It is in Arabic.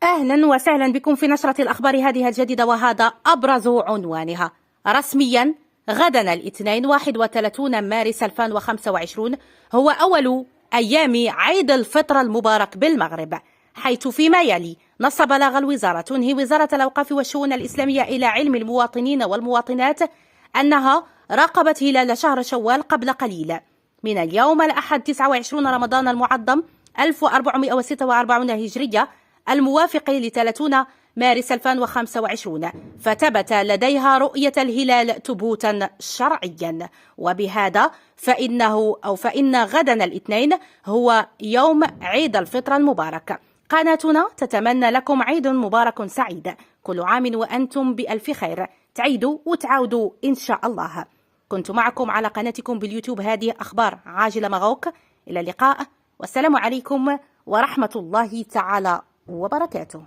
أهلا وسهلا بكم في نشرة الأخبار هذه الجديدة، وهذا أبرز عنوانها. رسميا غدا الاثنين 31 مارس 2025 هو أول أيام عيد الفطر المبارك بالمغرب، حيث فيما يلي نص بلاغ الوزارة تنهي وزارة الأوقاف والشؤون الإسلامية إلى علم المواطنين والمواطنات أنها راقبت هلال شهر شوال قبل قليل من اليوم الأحد 29 رمضان المعظم 1446 هجرية الموافق ل 30 مارس 2025، فثبت لديها رؤية الهلال ثبوتا شرعيا، وبهذا فإن غدا الاثنين هو يوم عيد الفطر المبارك. قناتنا تتمنى لكم عيد مبارك سعيد، كل عام وأنتم بألف خير، تعيدوا وتعاودوا إن شاء الله. كنت معكم على قناتكم باليوتيوب هذه أخبار عاجلة مغوك، إلى اللقاء والسلام عليكم ورحمة الله تعالى وبركاته.